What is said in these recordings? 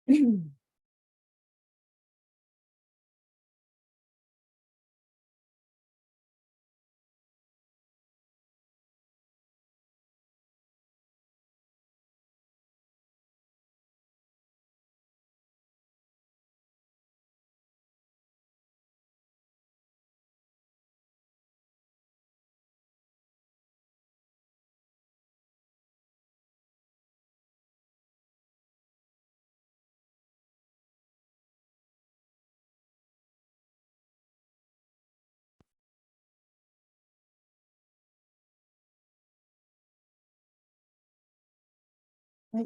I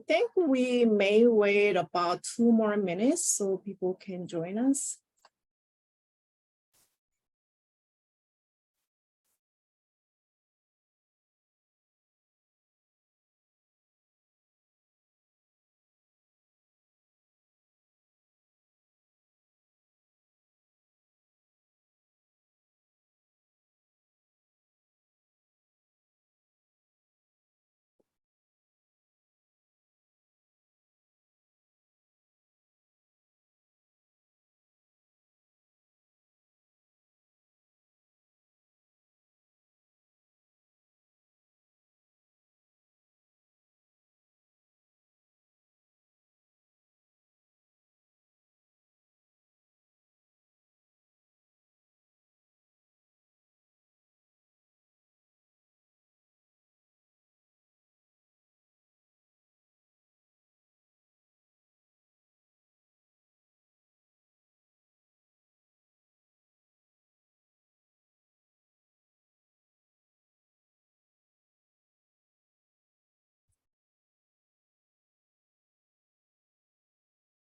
think we may wait about 2 more minutes so people can join us.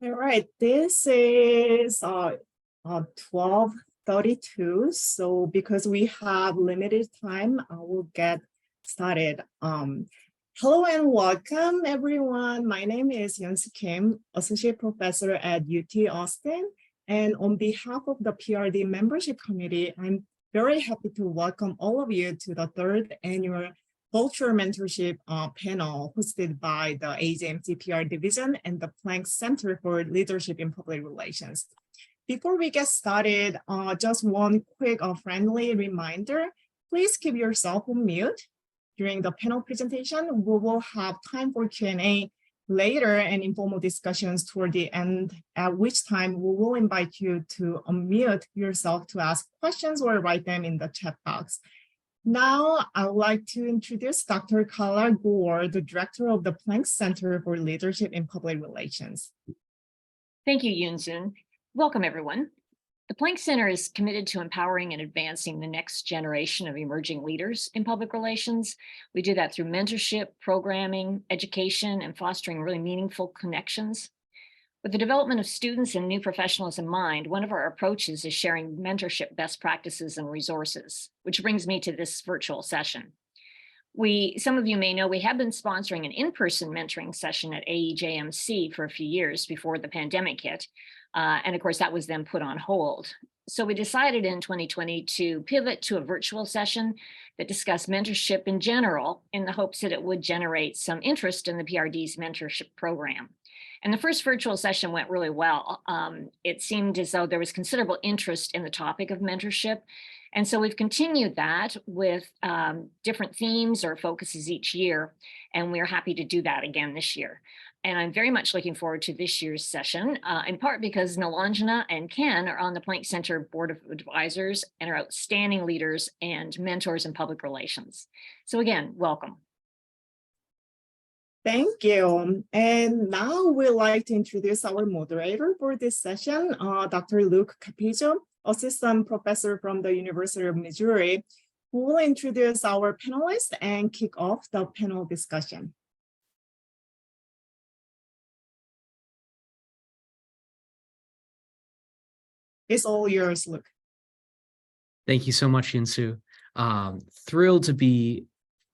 All right, this is 12:32. So because we have limited time, I will get started. Hello and welcome, everyone. My name is Yeonsu Kim, Associate Professor at UT Austin. And on behalf of the PRD Membership Committee, I'm very happy to welcome all of you to the third annual Culture Mentorship panel hosted by the AJMC PR Division and the Planck Center for Leadership in Public Relations. Before we get started, just one quick friendly reminder, please keep yourself on mute. During the panel presentation, we will have time for Q&A later and informal discussions toward the end, at which time we will invite you to unmute yourself to ask questions or write them in the chat box. Now, I would like to introduce Dr. Carla Gore, the director of the Planck Center for Leadership in Public Relations. Thank you, Yoon-soon. Welcome, everyone. The Planck Center is committed to empowering and advancing the next generation of emerging leaders in public relations. We do that through mentorship, programming, education, and fostering really meaningful connections. With the development of students and new professionals in mind, one of our approaches is sharing mentorship best practices and resources, which brings me to this virtual session. Some of you may know we have been sponsoring an in-person mentoring session at AEJMC for a few years before the pandemic hit. And of course, that was then put on hold. So we decided in 2020 to pivot to a virtual session that discussed mentorship in general in the hopes that it would generate some interest in the PRD's mentorship program. And the first virtual session went really well. It seemed as though there was considerable interest in the topic of mentorship. And so we've continued that with different themes or focuses each year. And we're happy to do that again this year. And I'm very much looking forward to this year's session, in part because Nilanjana and Ken are on the Planck Center Board of Advisors and are outstanding leaders and mentors in public relations. So again, welcome. Thank you. And now we'd like to introduce our moderator for this session, Dr. Luke Capizzo, Assistant Professor from the University of Missouri, who will introduce our panelists and kick off the panel discussion. It's all yours, Luke. Thank you so much, Yinsu. Thrilled to be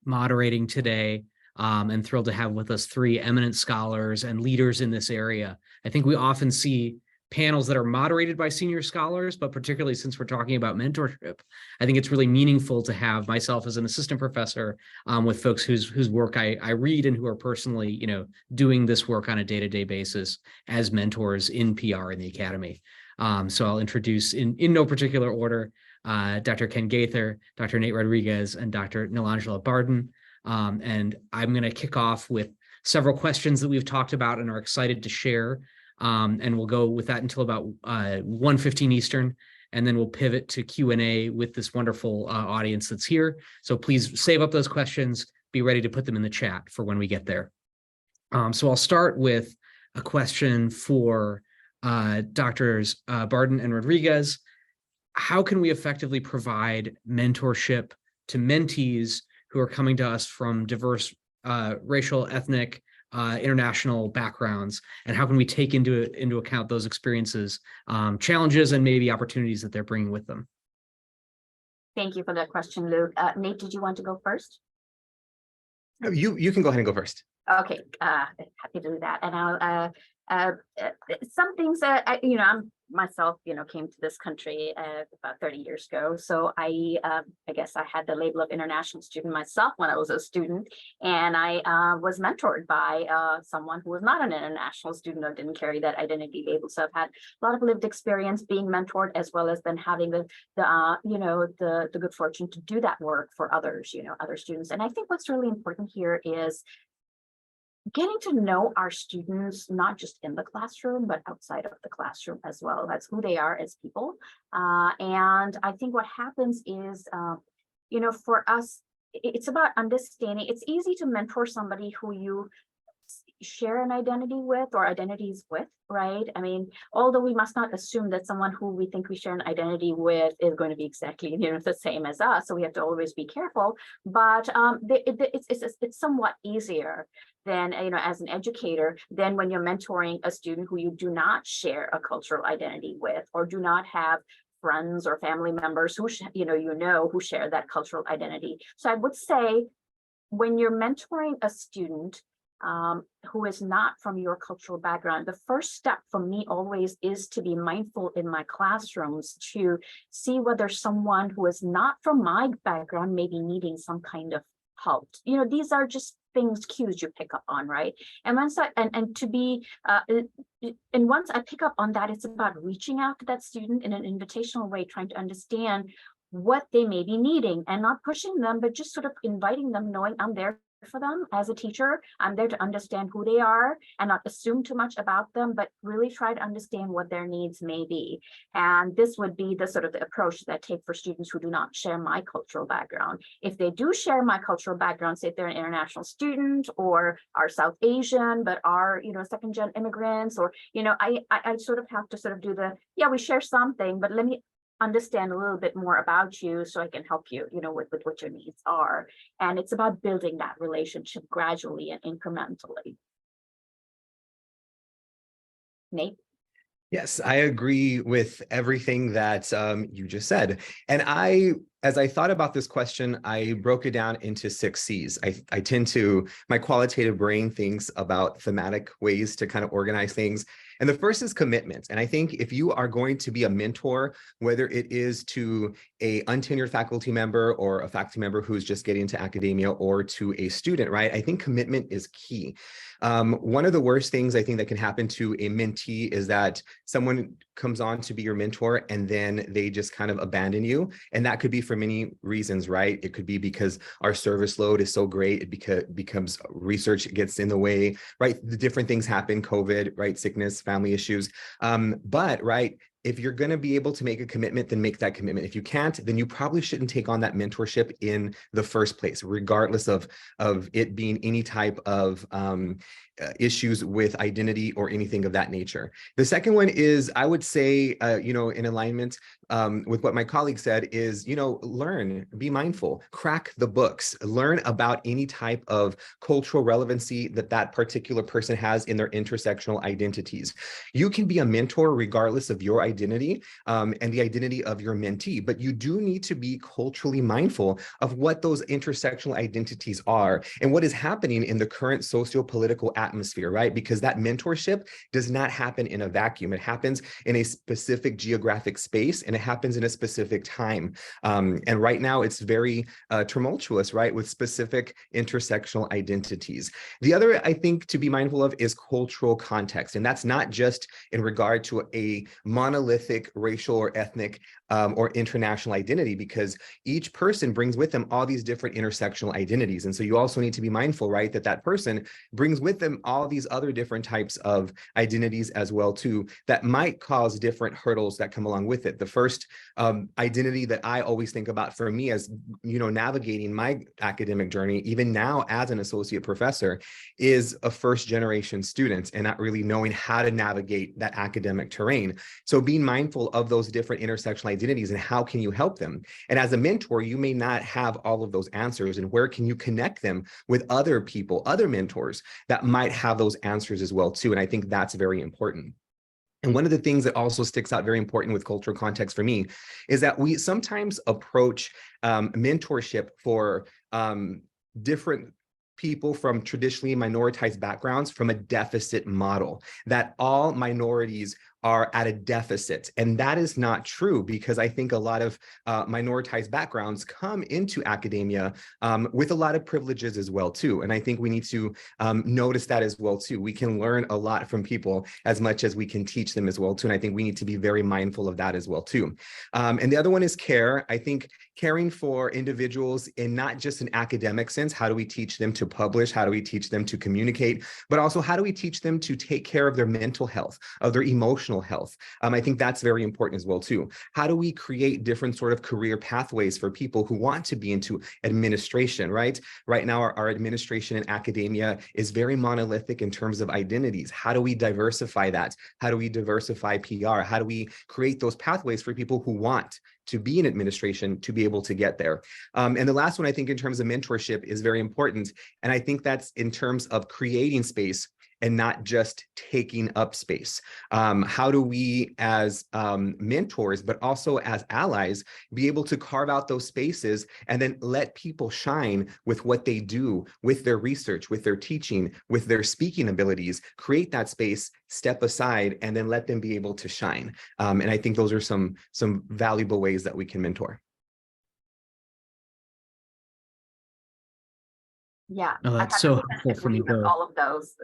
moderating today. And thrilled to have with us three eminent scholars and leaders in this area. I think we often see panels that are moderated by senior scholars, but particularly since we're talking about mentorship, I think it's really meaningful to have myself as an assistant professor with folks whose work I read and who are personally, doing this work on a day-to-day basis as mentors in PR in the academy. So I'll introduce in no particular order, Dr. Ken Gaither, Dr. Nate Rodriguez, and Dr. Nilangela Barden. And I'm going to kick off with several questions that we've talked about and are excited to share. And we'll go with that until about 1:15 Eastern, and then we'll pivot to Q&A with this wonderful audience that's here. So please save up those questions, be ready to put them in the chat for when we get there. So I'll start with a question for Drs. Barden and Rodriguez. How can we effectively provide mentorship to mentees who are coming to us from diverse racial, ethnic, international backgrounds, and how can we take into account those experiences, challenges, and maybe opportunities that they're bringing with them? Thank you for that question, Luke. Nate, did you want to go first? You can go ahead and go first. Okay, happy to do that. And I'll some things that I'm myself, came to this country about 30 years ago. So I guess I had the label of international student myself when I was a student, and I was mentored by someone who was not an international student or didn't carry that identity label. So I've had a lot of lived experience being mentored, as well as then having the good fortune to do that work for others, other students. And I think what's really important here is getting to know our students, not just in the classroom, but outside of the classroom as well. That's who they are as people. And I think what happens is, for us, it's about understanding. It's easy to mentor somebody who you share an identity with or identities with, right? I mean, although we must not assume that someone who we think we share an identity with is going to be exactly the same as us, so we have to always be careful. But it's somewhat easier than, as an educator, than when you're mentoring a student who you do not share a cultural identity with, or do not have friends or family members who who share that cultural identity. So I would say, when you're mentoring a student who is not from your cultural background, the first step for me always is to be mindful in my classrooms to see whether someone who is not from my background may be needing some kind of help. These are just cues you pick up on, right? And once I pick up on that, it's about reaching out to that student in an invitational way, trying to understand what they may be needing, and not pushing them, but just sort of inviting them, knowing I'm there for them as a teacher. I'm there to understand who they are and not assume too much about them, but really try to understand what their needs may be. And this would be the sort of the approach that I take for students who do not share my cultural background. If they do share my cultural background, say if they're an international student or are South Asian, but are, second-gen immigrants, or, I sort of have to sort of do we share something, but let me understand a little bit more about you so I can help you, with what your needs are. And it's about building that relationship gradually and incrementally. Nate? Yes, I agree with everything that you just said. And as I thought about this question, I broke it down into 6 C's. I tend to, my qualitative brain thinks about thematic ways to kind of organize things. And the first is commitment. And I think if you are going to be a mentor, whether it is to a untenured faculty member or a faculty member who's just getting into academia, or to a student, right? I think commitment is key. One of the worst things I think that can happen to a mentee is that someone comes on to be your mentor and then they just kind of abandon you. And that could be for many reasons, right? It could be because our service load is so great, it becomes research gets in the way, right? The different things happen, COVID, right? Sickness, family issues. But right, if you're going to be able to make a commitment, then make that commitment. If you can't, then you probably shouldn't take on that mentorship in the first place, regardless of it being any type of issues with identity or anything of that nature. The second one is, I would say, in alignment with what my colleague said, is, learn, be mindful, crack the books, learn about any type of cultural relevancy that particular person has in their intersectional identities. You can be a mentor regardless of your identity and the identity of your mentee, but you do need to be culturally mindful of what those intersectional identities are and what is happening in the current socio-political atmosphere, right? Because that mentorship does not happen in a vacuum. It happens in a specific geographic space, and it happens in a specific time. And right now it's very tumultuous, right? With specific intersectional identities. The other, I think, to be mindful of is cultural context. And that's not just in regard to a monolithic racial or ethnic or international identity, because each person brings with them all these different intersectional identities. And so you also need to be mindful, right, that that person brings with them all these other different types of identities as well, too, that might cause different hurdles that come along with it. The first identity that I always think about for me as, navigating my academic journey, even now as an associate professor, is a first generation student and not really knowing how to navigate that academic terrain. So being mindful of those different intersectional identities and how can you help them? And as a mentor, you may not have all of those answers, and where can you connect them with other people, other mentors that might have those answers as well, too. And I think that's very important. And one of the things that also sticks out very important with cultural context for me is that we sometimes approach mentorship for different people from traditionally minoritized backgrounds from a deficit model, that all minorities are at a deficit. And that is not true, because I think a lot of minoritized backgrounds come into academia with a lot of privileges as well, too. And I think we need to notice that as well, too. We can learn a lot from people as much as we can teach them as well, too. And I think we need to be very mindful of that as well, too. And the other one is care. I think caring for individuals in not just an academic sense, how do we teach them to publish? How do we teach them to communicate? But also, how do we teach them to take care of their mental health, of their emotional health? I think that's very important as well, too. How do we create different sort of career pathways for people who want to be into administration, right? Right now, our administration in academia is very monolithic in terms of identities. How do we diversify that? How do we diversify PR? How do we create those pathways for people who want to be in administration to be able to get there? And the last one, I think, in terms of mentorship is very important. And I think that's in terms of creating space and not just taking up space. How do we as mentors, but also as allies, be able to carve out those spaces and then let people shine with what they do, with their research, with their teaching, with their speaking abilities, create that space, step aside, and then let them be able to shine. And I think those are some valuable ways that we can mentor. Yeah, Oh, I that's so 100% helpful for agree me with both. all of those.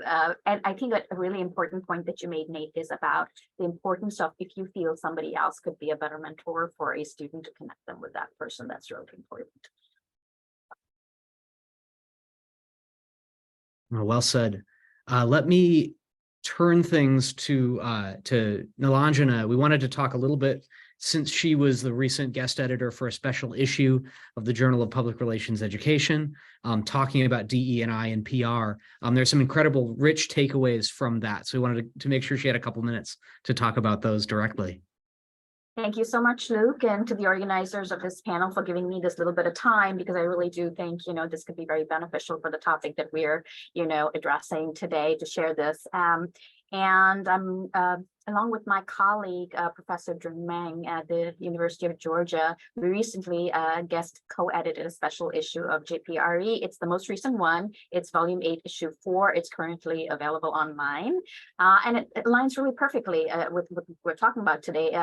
And I think that a really important point that you made, Nate, is about the importance of, if you feel somebody else could be a better mentor for a student, to connect them with that person. That's really important. Well said. Let me turn things to Nilanjana. We wanted to talk a little bit, since she was the recent guest editor for a special issue of the Journal of Public Relations Education, talking about DE&I and PR. There's some incredible rich takeaways from that. So we wanted to make sure she had a couple minutes to talk about those directly. Thank you so much, Luke, and to the organizers of this panel for giving me this little bit of time, because I really do think, this could be very beneficial for the topic that we're, addressing today, to share this. And I'm along with my colleague, Professor Jun Meng at the University of Georgia. We recently guest co-edited a special issue of JPRE. It's the most recent one. It's volume 8, issue 4. It's currently available online. And it aligns really perfectly with what we're talking about today,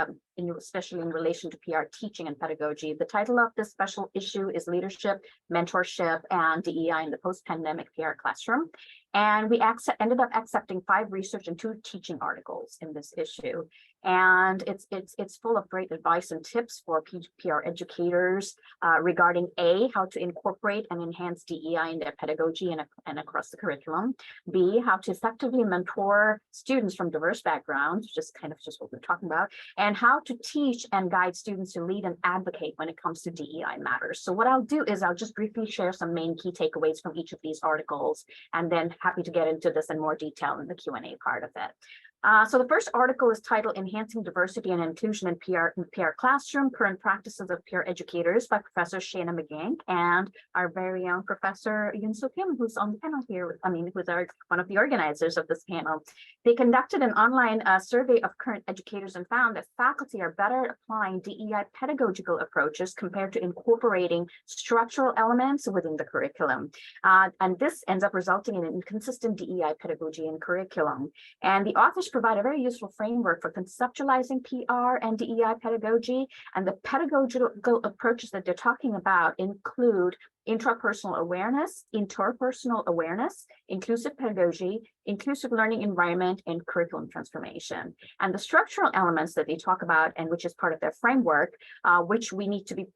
especially in relation to PR teaching and pedagogy. The title of this special issue is Leadership, Mentorship, and DEI in the Post-Pandemic PR Classroom. And we ended up accepting 5 research and 2 teaching articles in this issue. And it's full of great advice and tips for PR educators regarding how to incorporate and enhance DEI in their pedagogy and across the curriculum. B, how to effectively mentor students from diverse backgrounds, just what we're talking about, and how to teach and guide students to lead and advocate when it comes to DEI matters. So what I'll do is I'll just briefly share some main key takeaways from each of these articles, and then happy to get into this in more detail in the Q&A part of it. So the first article is titled Enhancing Diversity and Inclusion in PR Classroom, Current Practices of Peer Educators by Professor Shana McGank and our very own Professor Yoon-Soo Kim, who's on the panel here, who's one of the organizers of this panel. They conducted an online survey of current educators and found that faculty are better at applying DEI pedagogical approaches compared to incorporating structural elements within the curriculum. And this ends up resulting in an inconsistent DEI pedagogy and curriculum. And the authors provide a very useful framework for conceptualizing PR and DEI pedagogy. And the pedagogical approaches that they're talking about include intrapersonal awareness, interpersonal awareness, inclusive pedagogy, inclusive learning environment, and curriculum transformation. And the structural elements that they talk about, and which is part of their framework, which we need to be,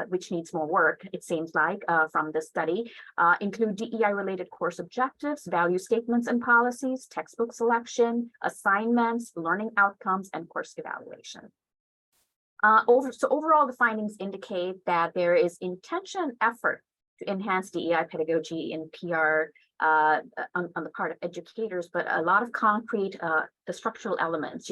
which needs more work, it seems like, from this study, include DEI-related course objectives, value statements and policies, textbook selection, assignments, learning outcomes, and course evaluation. So overall, the findings indicate that there is intention and effort to enhance DEI pedagogy in PR on the part of educators, but a lot of concrete, the structural elements,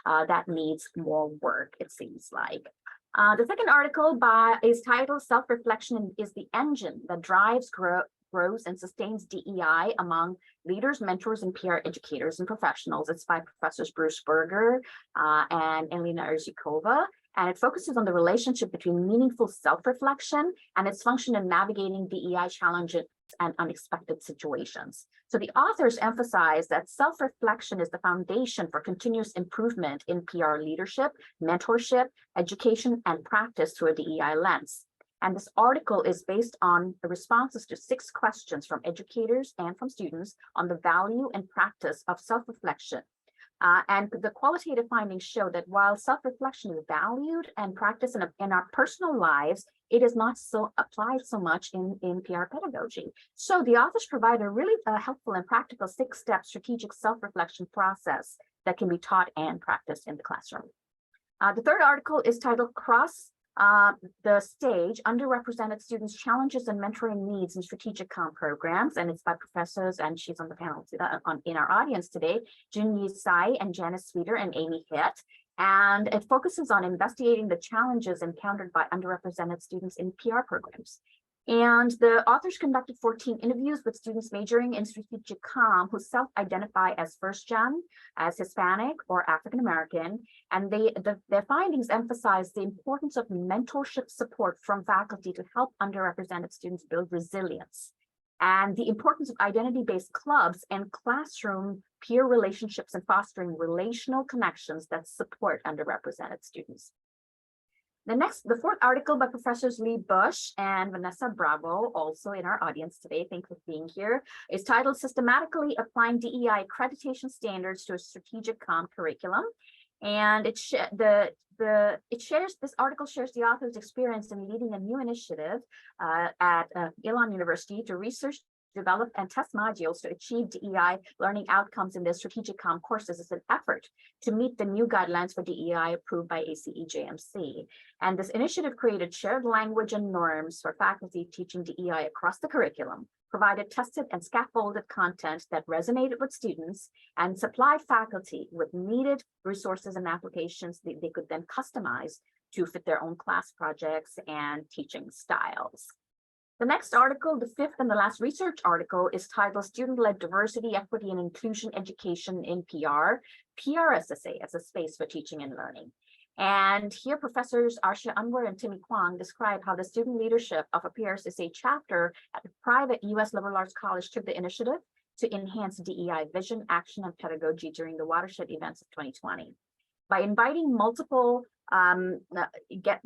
that needs more work, it seems like. The second article is titled Self-Reflection is the Engine That Drives Grows and Sustains DEI Among Leaders, Mentors, and PR Educators and Professionals. It's by Professors Bruce Berger and Elena Erzikova. And it focuses on the relationship between meaningful self-reflection and its function in navigating DEI challenges and unexpected situations. So the authors emphasize that self-reflection is the foundation for continuous improvement in PR leadership, mentorship, education, and practice through a DEI lens. And this article is based on the responses to 6 questions from educators and from students on the value and practice of self-reflection. And the qualitative findings show that while self-reflection is valued and practiced in our personal lives, it is not so applied so much in PR pedagogy. So the authors provide a really helpful and practical 6-step strategic self-reflection process that can be taught and practiced in the classroom. The third article is titled Cross the Stage, Underrepresented Students' Challenges and Mentoring Needs in Strategic Comm Programs, and it's by professors, and she's on the panel in our audience today, Junyi Tsai and Janice Sweeter and Amy Hitt. And it focuses on investigating the challenges encountered by underrepresented students in PR programs. And the authors conducted 14 interviews with students majoring in strategic comm who self-identify as first-gen, as Hispanic, or African-American. And their findings emphasize the importance of mentorship support from faculty to help underrepresented students build resilience, and the importance of identity-based clubs and classroom peer relationships and fostering relational connections that support underrepresented students. The fourth article by Professors Lee Bush and Vanessa Bravo, also in our audience today, thanks for being here, is titled Systematically Applying DEI Accreditation Standards to a Strategic Comm Curriculum. And this article shares the author's experience in leading a new initiative at Elon University to research, develop, and test modules to achieve DEI learning outcomes in their strategic comm courses as an effort to meet the new guidelines for DEI approved by ACE-JMC. And this initiative created shared language and norms for faculty teaching DEI across the curriculum, provided tested and scaffolded content that resonated with students, and supplied faculty with needed resources and applications that they could then customize to fit their own class projects and teaching styles. The next article, the fifth and the last research article, is titled Student-Led Diversity, Equity, and Inclusion Education in PR, PRSSA as a Space for Teaching and Learning. And here, Professors Arsha Anwar and Timmy Kwong describe how the student leadership of a PRSSA chapter at a private U.S. liberal arts college took the initiative to enhance DEI vision, action, and pedagogy during the watershed events of 2020. By inviting multiple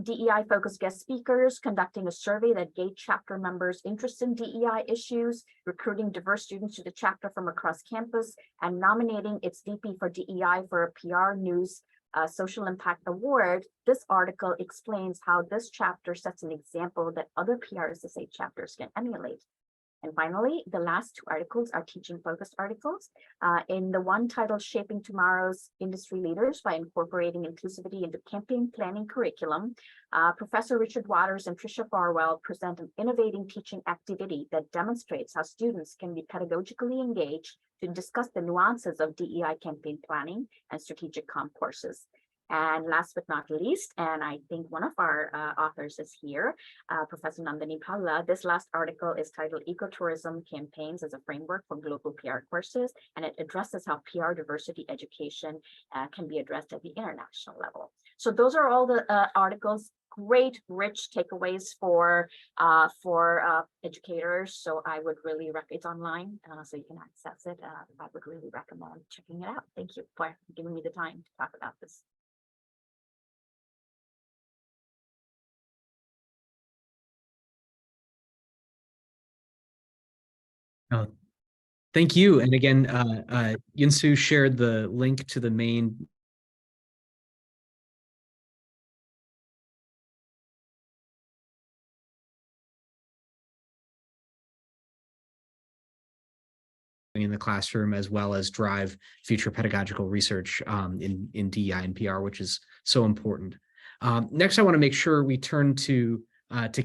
DEI-focused guest speakers, conducting a survey that gauged chapter members' interest in DEI issues, recruiting diverse students to the chapter from across campus, and nominating its VP for DEI for a PR News Social Impact Award, this article explains how this chapter sets an example that other PRSSA chapters can emulate. And finally, the last 2 articles are teaching-focused articles. In the one titled Shaping Tomorrow's Industry Leaders by Incorporating Inclusivity into Campaign Planning Curriculum, Professor Richard Waters and Tricia Farwell present an innovating teaching activity that demonstrates how students can be pedagogically engaged to discuss the nuances of DEI campaign planning and strategic comm courses. And last but not least, and I think one of our authors is here, Professor Nandini Palla. This last article is titled Ecotourism Campaigns as a Framework for Global PR Courses, and it addresses how PR diversity education can be addressed at the international level. So those are all the articles. Great, rich takeaways for educators. So I would really recommend it's online, so you can access it. I would really recommend checking it out. Thank you for giving me the time to talk about this. Oh, thank you. And again, Yinsu shared the link to the main in the classroom, as well as drive future pedagogical research in DEI and PR, which is so important. Next, I want to make sure we turn to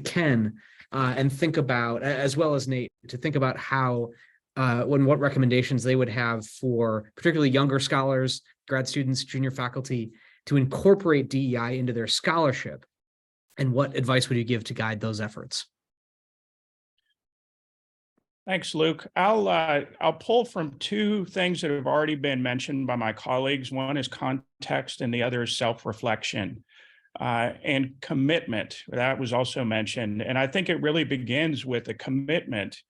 Ken and think about, as well as Nate, to think about how what recommendations they would have for particularly younger scholars, grad students, junior faculty to incorporate DEI into their scholarship, and what advice would you give to guide those efforts? Thanks, Luke. I'll pull from 2 things that have already been mentioned by my colleagues. One is context and the other is self-reflection and commitment. That was also mentioned. And I think it really begins with a commitment.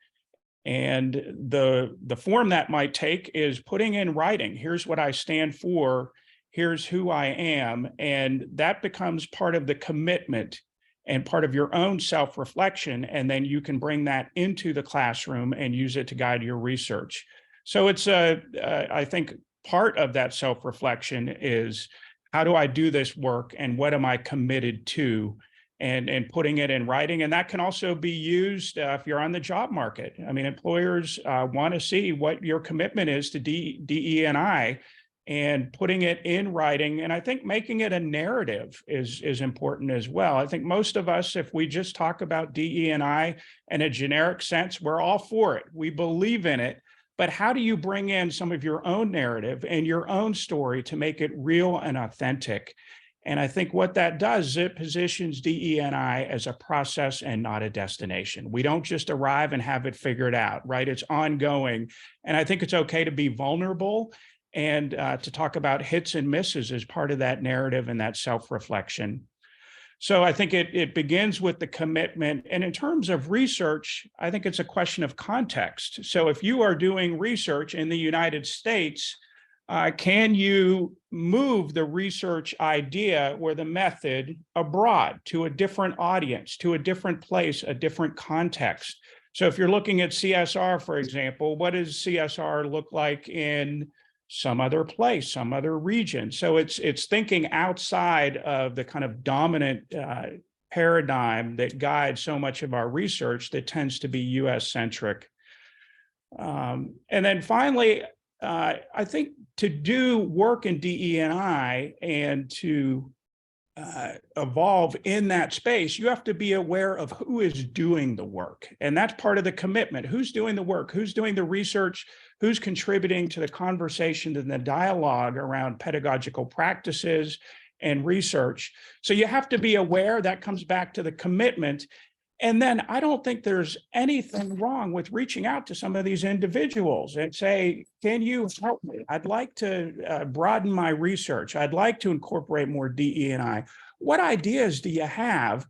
And the form that might take is putting in writing. Here's what I stand for. Here's who I am. And that becomes part of the commitment and part of your own self-reflection, and then you can bring that into the classroom and use it to guide your research. So it's I think part of that self-reflection is, how do I do this work and what am I committed to, and putting it in writing. And that can also be used if you're on the job market. I mean, employers want to see what your commitment is to DE&I, and putting it in writing. And I think making it a narrative is important as well. I think most of us, if we just talk about DE&I in a generic sense, we're all for it. We believe in it. But how do you bring in some of your own narrative and your own story to make it real and authentic? And I think what that does, it positions DE&I as a process and not a destination. We don't just arrive and have it figured out, right? It's ongoing. And I think it's okay to be vulnerable and to talk about hits and misses as part of that narrative and that self-reflection. So I think it begins with the commitment. And in terms of research, I think it's a question of context. So if you are doing research in the United States, can you move the research idea or the method abroad to a different audience, to a different place, a different context? So if you're looking at CSR, for example, what does CSR look like in some other place, some other region? So it's thinking outside of the kind of dominant paradigm that guides so much of our research that tends to be US centric. And then finally, I think to do work in DE&I and to evolve in that space, you have to be aware of who is doing the work. And that's part of the commitment. Who's doing the work? Who's doing the research? Who's contributing to the conversation and the dialogue around pedagogical practices and research? So you have to be aware. That comes back to the commitment. And then I don't think there's anything wrong with reaching out to some of these individuals and say, can you help me? I'd like to broaden my research. I'd like to incorporate more DE&I. What ideas do you have?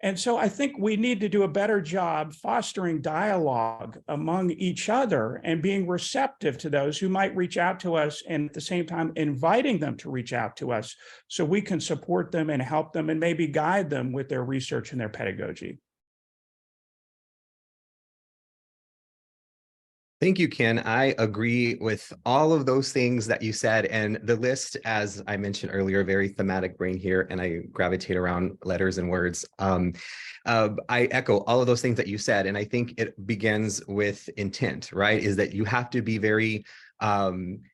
And so I think we need to do a better job fostering dialogue among each other and being receptive to those who might reach out to us, and at the same time inviting them to reach out to us so we can support them and help them and maybe guide them with their research and their pedagogy. Thank you, Ken. I agree with all of those things that you said. And the list, as I mentioned earlier, very thematic brain here, and I gravitate around letters and words. I echo all of those things that you said. And I think it begins with intent, right? Is that you have to be very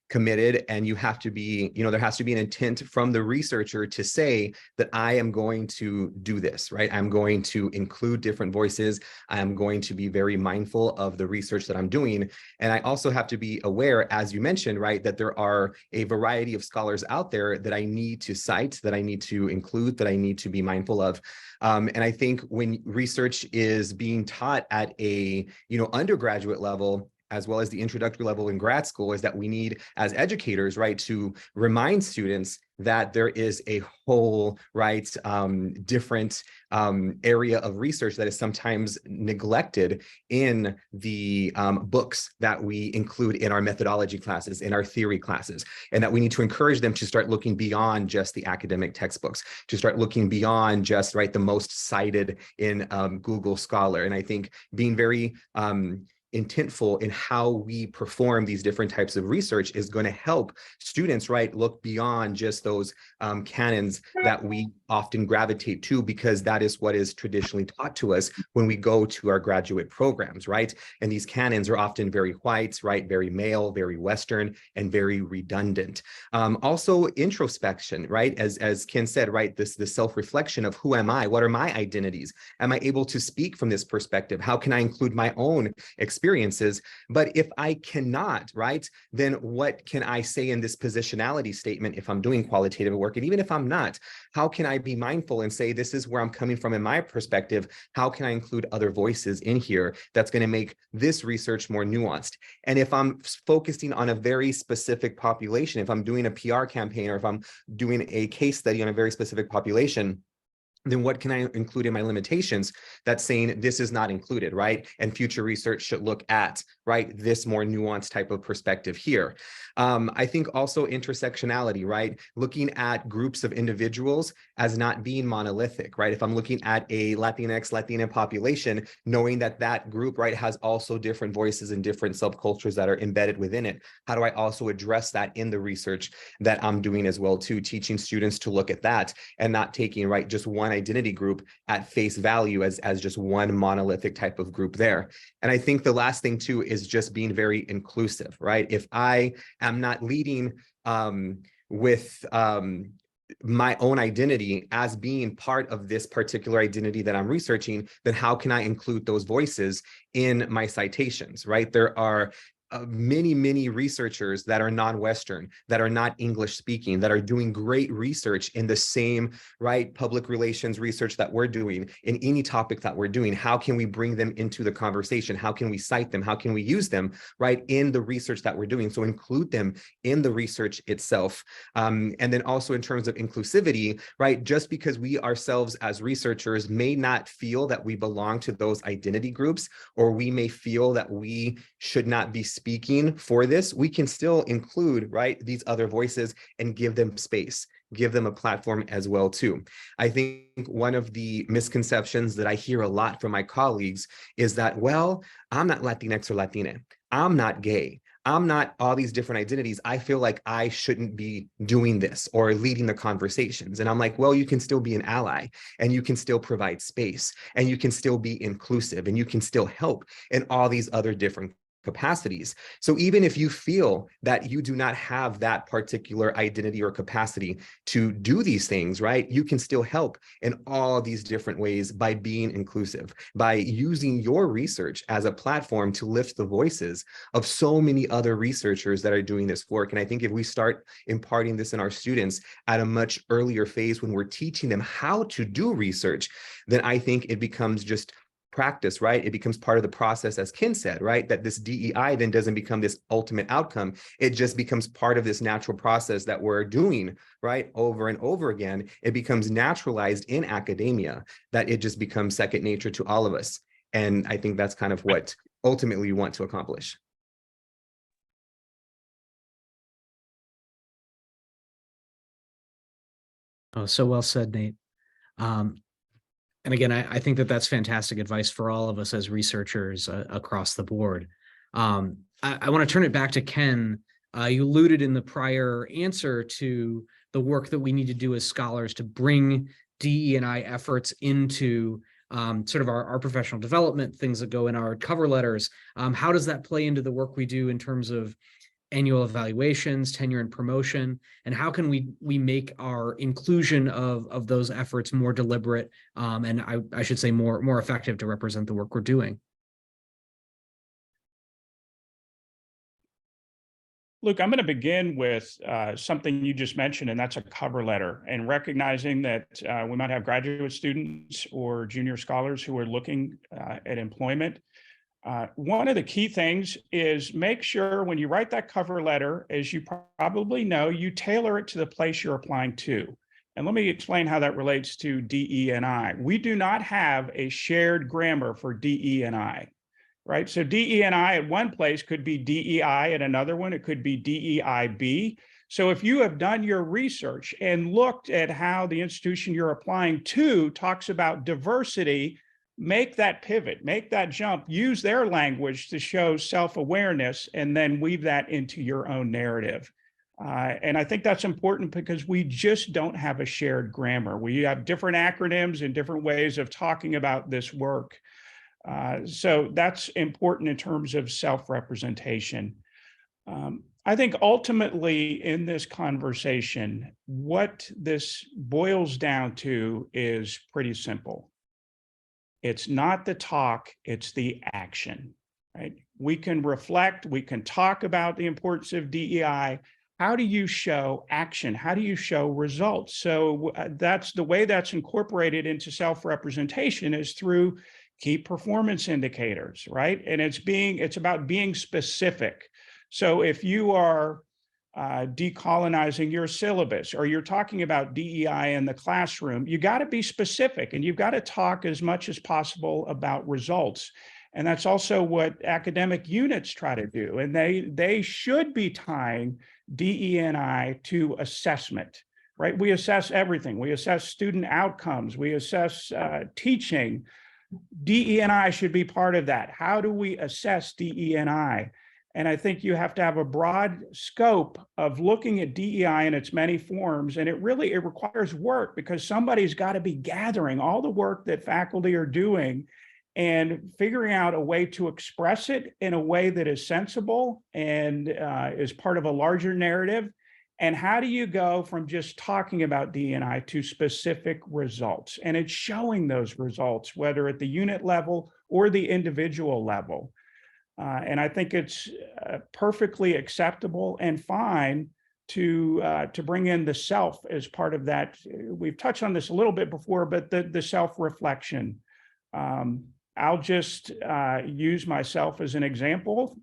committed, and you have to be, there has to be an intent from the researcher to say that I am going to do this, right? I'm going to include different voices. I am going to be very mindful of the research that I'm doing. And I also have to be aware, as you mentioned, right, that there are a variety of scholars out there that I need to cite, that I need to include, that I need to be mindful of. And I think when research is being taught at a, undergraduate level, as well as the introductory level in grad school, is that we need, as educators, right, to remind students that there is a whole, right, different area of research that is sometimes neglected in the books that we include in our methodology classes, in our theory classes, and that we need to encourage them to start looking beyond just the academic textbooks, to start looking beyond just, right, the most cited in Google Scholar. And I think being very intentful in how we perform these different types of research is going to help students, right, look beyond just those canons that we often gravitate to, because that is what is traditionally taught to us when we go to our graduate programs, right? And these canons are often very white, right, very male, very Western, and very redundant. Also introspection, right, as Ken said, right, this self-reflection of who am I? What are my identities? Am I able to speak from this perspective? How can I include my own experiences? But if I cannot, right, then what can I say in this positionality statement if I'm doing qualitative work? And even if I'm not, how can I be mindful and say, this is where I'm coming from in my perspective? How can I include other voices in here that's going to make this research more nuanced? And if I'm focusing on a very specific population, if I'm doing a PR campaign, or if I'm doing a case study on a very specific population, then what can I include in my limitations that's saying this is not included, right? And future research should look at, right, this more nuanced type of perspective here. I think also intersectionality, right? Looking at groups of individuals as not being monolithic, right? If I'm looking at a Latinx, Latina population, knowing that that group, right, has also different voices and different subcultures that are embedded within it. How do I also address that in the research that I'm doing as well too, teaching students to look at that and not taking, right, just one identity group at face value as just one monolithic type of group there. And I think the last thing too is just being very inclusive, right? If I am not leading with my own identity as being part of this particular identity that I'm researching, then how can I include those voices in my citations, right? There are many researchers that are non-Western, that are not English speaking, that are doing great research in the same, right, public relations research that we're doing in any topic that we're doing. How can we bring them into the conversation? How can we cite them? How can we use them, right, in the research that we're doing? So include them in the research itself. And then also in terms of inclusivity, right, just because we ourselves as researchers may not feel that we belong to those identity groups, or we may feel that we should not be speaking for this, we can still include, right, these other voices and give them space, give them a platform as well too. I think one of the misconceptions that I hear a lot from my colleagues is that, well, I'm not Latinx or Latina, I'm not gay, I'm not all these different identities, I feel like I shouldn't be doing this or leading the conversations. And I'm like, well, you can still be an ally, and you can still provide space, and you can still be inclusive, and you can still help in all these other different capacities. So even if you feel that you do not have that particular identity or capacity to do these things, right, you can still help in all these different ways by being inclusive, by using your research as a platform to lift the voices of so many other researchers that are doing this work. And I think if we start imparting this in our students at a much earlier phase, when we're teaching them how to do research, then I think it becomes just practice, right? It becomes part of the process, as Ken said, right? That this DEI then doesn't become this ultimate outcome. It just becomes part of this natural process that we're doing, right? Over and over again. It becomes naturalized in academia, that it just becomes second nature to all of us. And I think that's kind of what ultimately we want to accomplish. Oh, so well said, Nate. And again, I think that that's fantastic advice for all of us as researchers across the board. I want to turn it back to Ken. You alluded in the prior answer to the work that we need to do as scholars to bring DE&I efforts into sort of our professional development, things that go in our cover letters. How does that play into the work we do in terms of annual evaluations, tenure and promotion, and how can we make our inclusion of those efforts more deliberate and I should say more effective to represent the work we're doing? Luke, I'm going to begin with something you just mentioned, and that's a cover letter, and recognizing that we might have graduate students or junior scholars who are looking at employment. One of the key things is make sure when you write that cover letter, as you probably know, you tailor it to the place you're applying to. And let me explain how that relates to DE&I. We do not have a shared grammar for DE&I. Right. So DE&I at one place could be DEI at another one. It could be DEIB. So if you have done your research and looked at how the institution you're applying to talks about diversity, make that pivot, make that jump, use their language to show self-awareness, and then weave that into your own narrative. And I think that's important because we just don't have a shared grammar. We have different acronyms and different ways of talking about this work. So that's important in terms of self-representation. I think ultimately in this conversation, what this boils down to is pretty simple. It's not the talk, it's the action, right? We can reflect, we can talk about the importance of DEI. How do you show action? How do you show results? So that's the way that's incorporated into self-representation is through key performance indicators, right? And it's about being specific. So if you are decolonizing your syllabus or you're talking about DEI in the classroom, you got to be specific and you've got to talk as much as possible about results. And that's also what academic units try to do. And they should be tying DE&I to assessment, right? We assess everything. We assess student outcomes. We assess teaching. DE&I should be part of that. How do we assess DE&I? And I think you have to have a broad scope of looking at DEI in its many forms. And it requires work because somebody's got to be gathering all the work that faculty are doing and figuring out a way to express it in a way that is sensible and is part of a larger narrative. And how do you go from just talking about DE&I to specific results? And it's showing those results, whether at the unit level or the individual level. And I think it's perfectly acceptable and fine to bring in the self as part of that. We've touched on this a little bit before, but the self-reflection. I'll just use myself as an example.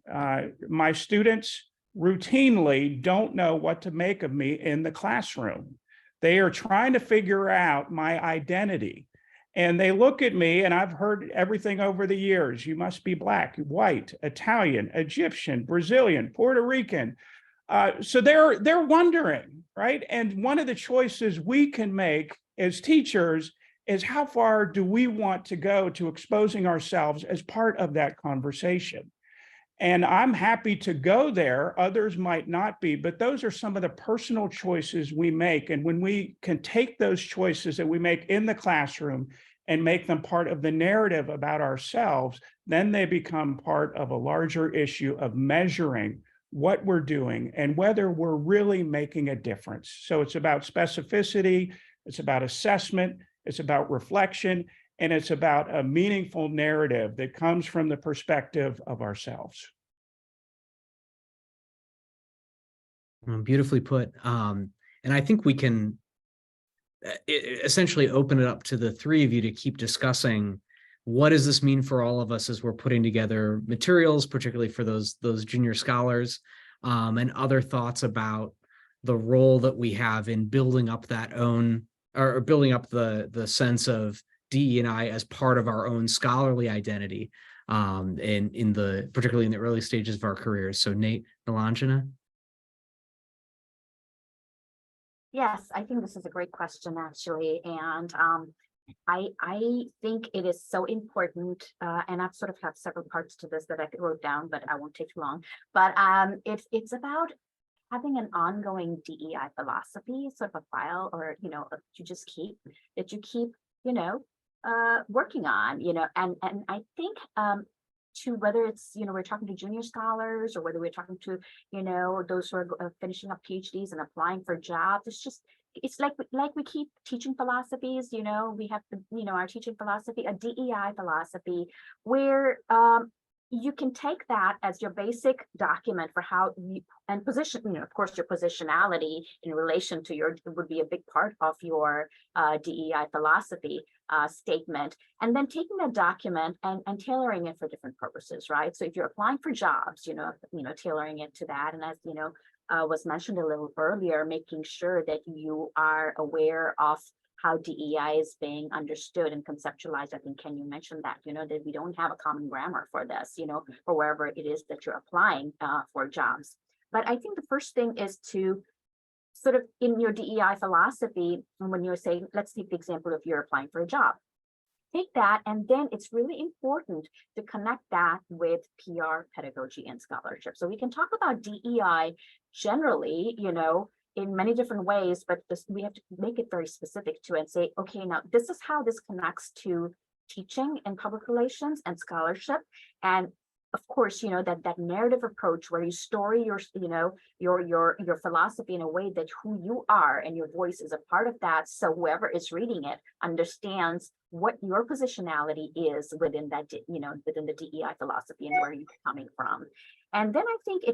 My students routinely don't know what to make of me in the classroom. They are trying to figure out my identity. And they look at me, and I've heard everything over the years. You must be Black, white, Italian, Egyptian, Brazilian, Puerto Rican. So they're wondering, right? And one of the choices we can make as teachers is how far do we want to go to exposing ourselves as part of that conversation? And I'm happy to go there. Others might not be, but those are some of the personal choices we make. And when we can take those choices that we make in the classroom and make them part of the narrative about ourselves, then they become part of a larger issue of measuring what we're doing and whether we're really making a difference. So it's about specificity, it's about assessment, it's about reflection, and it's about a meaningful narrative that comes from the perspective of ourselves. Beautifully put. And I think we can essentially open it up to the three of you to keep discussing what does this mean for all of us as we're putting together materials, particularly for those junior scholars, and other thoughts about the role that we have in building up that own or building up the sense of DE&I as part of our own scholarly identity, particularly in the early stages of our careers. So Nate, Nilanjana? Yes, I think this is a great question, actually. And I think it is so important, and I've sort of have several parts to this that I wrote down, but I won't take too long. But it's about having an ongoing DEI philosophy, sort of a file, or that you keep working on, and I think to whether it's we're talking to junior scholars, or whether we're talking to those who are finishing up PhDs and applying for jobs, it's like we keep teaching philosophies. We have our teaching philosophy, a DEI philosophy, where you can take that as your basic document for how you and position, of course, your positionality in relation to would be a big part of your DEI philosophy statement, and then taking that document and tailoring it for different purposes, right? So if you're applying for jobs, tailoring it to that, and as was mentioned a little earlier, making sure that you are aware of how DEI is being understood and conceptualized. I think, Ken, you mentioned that, that we don't have a common grammar for this, for wherever it is that you're applying for jobs. But I think the first thing is to sort of, in your DEI philosophy, when you're saying, let's take the example of you're applying for a job, take that, and then it's really important to connect that with PR, pedagogy, and scholarship. So we can talk about DEI generally, in many different ways, but we have to make it very specific to and say, okay, now this is how this connects to teaching and public relations and scholarship. And of course, that narrative approach where you story your philosophy in a way that who you are and your voice is a part of that. So whoever is reading it understands what your positionality is within that, within the DEI philosophy and where you're coming from. And then I think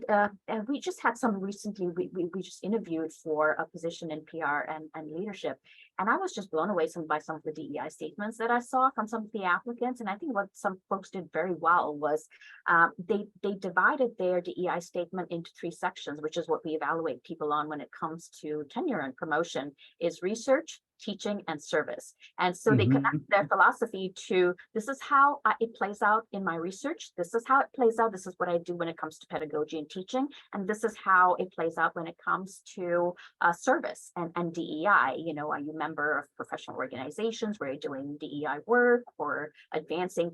we just had some recently, we just interviewed for a position in PR and leadership. And I was just blown away by some of the DEI statements that I saw from some of the applicants. And I think what some folks did very well was they divided their DEI statement into 3 sections, which is what we evaluate people on when it comes to tenure and promotion, is research, teaching, and service. And so they connect their philosophy to, this is how it plays out in my research. This is how it plays out. This is what I do when it comes to pedagogy and teaching. And this is how it plays out when it comes to service and DEI. Are you a member of professional organizations where you're doing DEI work or advancing,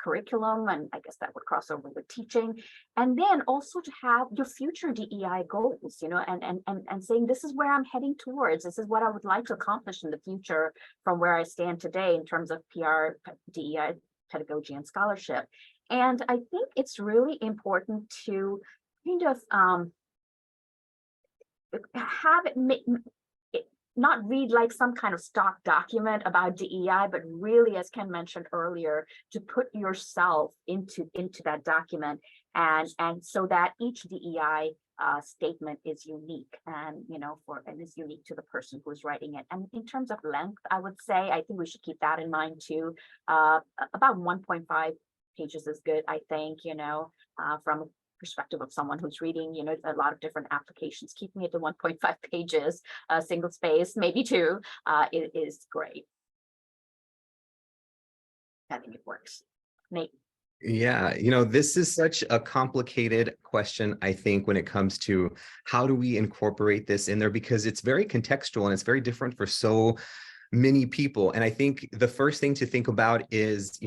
curriculum? And I guess that would cross over with teaching. And then also to have your future DEI goals, and saying, this is where I'm heading towards. This is what I would like to accomplish in the future from where I stand today in terms of PR, DEI, pedagogy, and scholarship. And I think it's really important to kind of have it not read like some kind of stock document about DEI, but really, as Ken mentioned earlier, to put yourself into that document, and so that each DEI statement is unique and is unique to the person who's writing it. And in terms of length, I would say I think we should keep that in mind too. About 1.5 pages is good, I think, from a perspective of someone who's reading a lot of different applications. Keeping it to 1.5 pages, single space, maybe 2, is great. I think it works. Nate. Yeah, this is such a complicated question, I think, when it comes to how do we incorporate this in there, because it's very contextual and it's very different for so many people. And I think the first thing to think about is,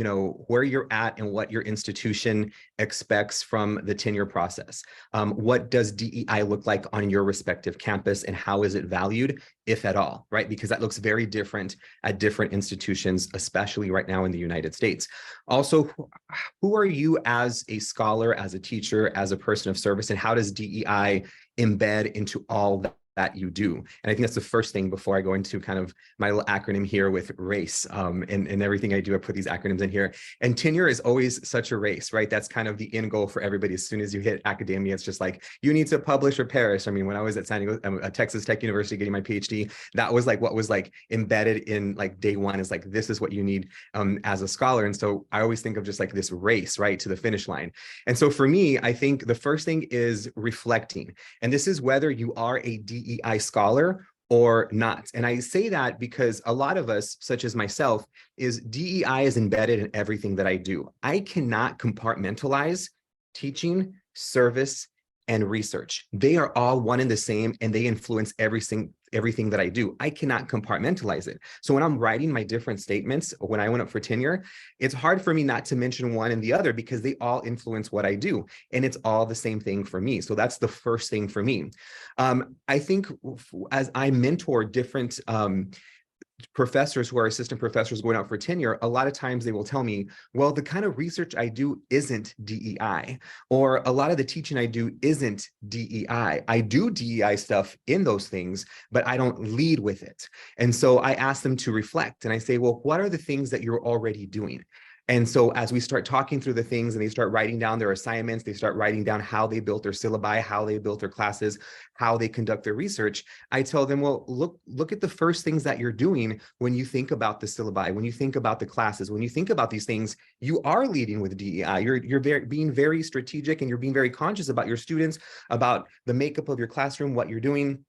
where you're at and what your institution expects from the tenure process. What does DEI look like on your respective campus, and how is it valued, if at all, right? Because that looks very different at different institutions, especially right now in the United States. Also, who are you as a scholar, as a teacher, as a person of service, and how does DEI embed into all that you do? And I think that's the first thing before I go into kind of my little acronym here with race, and everything I do, I put these acronyms in here. And tenure is always such a race, right? That's kind of the end goal for everybody. As soon as you hit academia, it's just like, you need to publish or perish. I mean, when I was at Texas Tech University getting my PhD, that was like what was like embedded in like day one, is like, this is what you need as a scholar. And so I always think of just like this race, right, to the finish line. And so for me, I think the first thing is reflecting. And this is whether you are a DEI scholar or not. And I say that because a lot of us, such as myself, is DEI is embedded in everything that I do. I cannot compartmentalize teaching, service, and research. They are all one and the same, and they influence everything that I do. I cannot compartmentalize it. So when I'm writing my different statements, when I went up for tenure, it's hard for me not to mention one and the other because they all influence what I do. And it's all the same thing for me. So that's the first thing for me. I think as I mentor different professors who are assistant professors going out for tenure, a lot of times they will tell me, well, the kind of research I do isn't DEI, or a lot of the teaching I do isn't DEI. I do DEI stuff in those things, but I don't lead with it. And so I ask them to reflect, and I say, well, what are the things that you're already doing? And so as we start talking through the things and they start writing down their assignments, they start writing down how they built their syllabi, how they built their classes, how they conduct their research, I tell them, well, look at the first things that you're doing when you think about the syllabi, when you think about the classes, when you think about these things, you are leading with DEI. You're being very strategic, and you're being very conscious about your students, about the makeup of your classroom, what you're doing.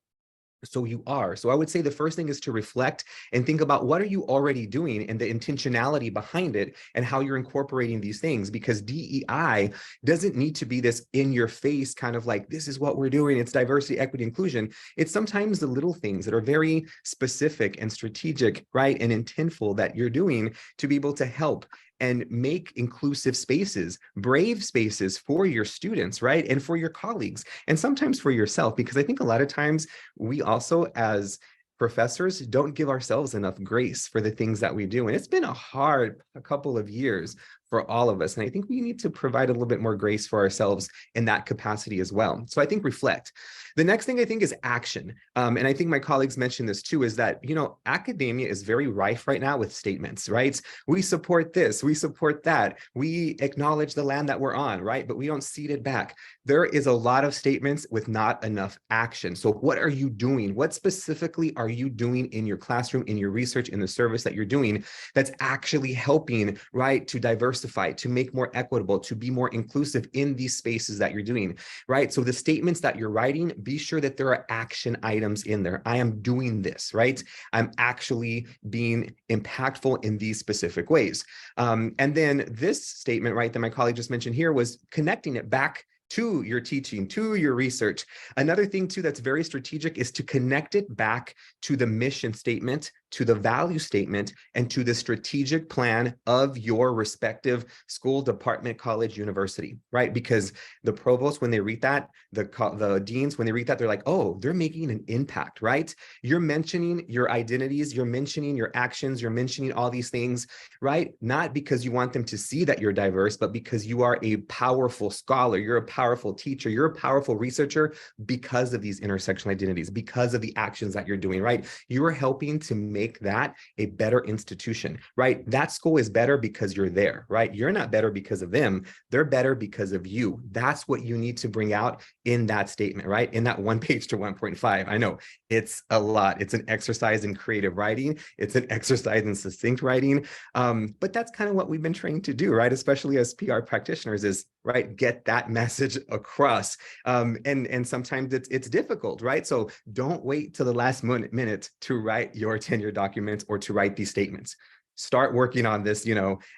So you are. So I would say the first thing is to reflect and think about what are you already doing and the intentionality behind it and how you're incorporating these things, because DEI doesn't need to be this in your face kind of like, this is what we're doing. It's diversity, equity, inclusion. It's sometimes the little things that are very specific and strategic, right, and intentful that you're doing to be able to help and make inclusive spaces, brave spaces for your students, right? And for your colleagues, and sometimes for yourself, because I think a lot of times we also, as professors, don't give ourselves enough grace for the things that we do. And it's been a couple of years for all of us. And I think we need to provide a little bit more grace for ourselves in that capacity as well. So I think reflect. The next thing I think is action. And I think my colleagues mentioned this too, is that, academia is very rife right now with statements, right? We support this, we support that, we acknowledge the land that we're on, right? But we don't cede it back. There is a lot of statements with not enough action. So what are you doing? What specifically are you doing in your classroom, in your research, in the service that you're doing that's actually helping, right, to diversify, to make more equitable, to be more inclusive in these spaces that you're doing, right? So the statements that you're writing, be sure that there are action items in there. I am doing this, right? I'm actually being impactful in these specific ways. And then this statement, right, that my colleague just mentioned here was connecting it back to your teaching, to your research. Another thing too that's very strategic is to connect it back to the mission statement, to the value statement, and to the strategic plan of your respective school, department, college, university, right? Because the provost, when they read that, the deans, when they read that, they're like, oh, they're making an impact, right? You're mentioning your identities, you're mentioning your actions, you're mentioning all these things, right? Not because you want them to see that you're diverse, but because you are a powerful scholar, you're a powerful teacher, you're a powerful researcher because of these intersectional identities, because of the actions that you're doing, right? You are helping to make that a better institution, right? That school is better because you're there, right? You're not better because of them. They're better because of you. That's what you need to bring out in that statement, right? In that 1 page to 1.5. I know it's a lot. It's an exercise in creative writing. It's an exercise in succinct writing. But that's kind of what we've been trained to do, right? Especially as PR practitioners, is right, get that message across. And sometimes it's difficult, right? So don't wait till the last minute to write your tenure documents or to write these statements. Start working on this,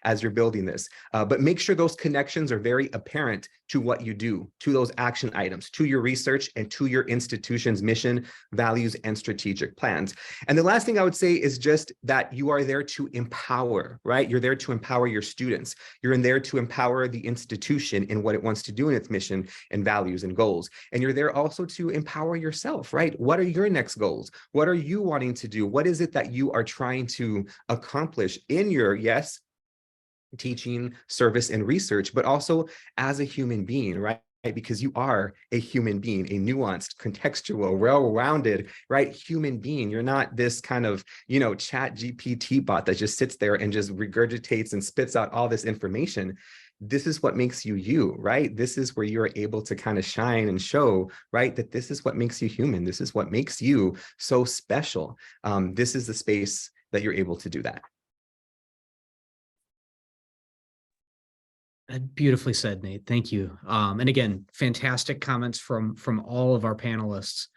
as you're building this, but make sure those connections are very apparent to what you do, to those action items, to your research, and to your institution's mission, values, and strategic plans. And the last thing I would say is just that you are there to empower, right? You're there to empower your students. You're in there to empower the institution in what it wants to do in its mission and values and goals. And you're there also to empower yourself, right? What are your next goals? What are you wanting to do? What is it that you are trying to accomplish in your, yes, teaching, service, and research, but also as a human being, right? Because you are a human being, a nuanced, contextual, well-rounded, right, human being. You're not this kind of, chat GPT bot that just sits there and just regurgitates and spits out all this information. This is what makes you you, right? This is where you're able to kind of shine and show, right, that this is what makes you human. This is what makes you so special. This is the space that you're able to do that. Beautifully said, Nate. Thank you. And again, fantastic comments from all of our panelists.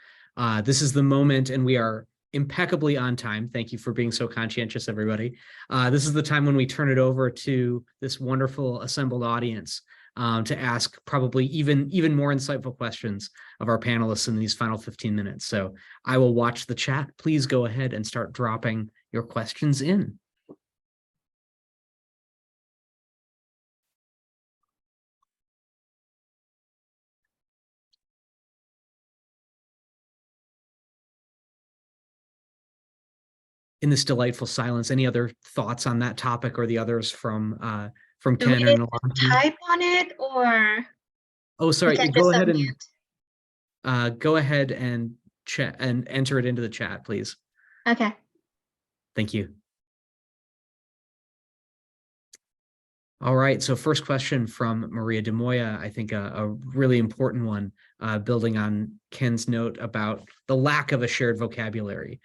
This is the moment, and we are impeccably on time. Thank you for being so conscientious, everybody. This is the time when we turn it over to this wonderful assembled audience to ask probably even more insightful questions of our panelists in these final 15 minutes. So I will watch the chat. Please go ahead and start dropping your questions in. In this delightful silence, any other thoughts on that topic or the others from Do Ken we need and to type on it, or Oh, sorry. can Go just ahead unmute? and go ahead and chat and enter it into the chat, please. Okay. Thank you. All right. So first question from Maria De Moya, I think a really important one, building on Ken's note about the lack of a shared vocabulary.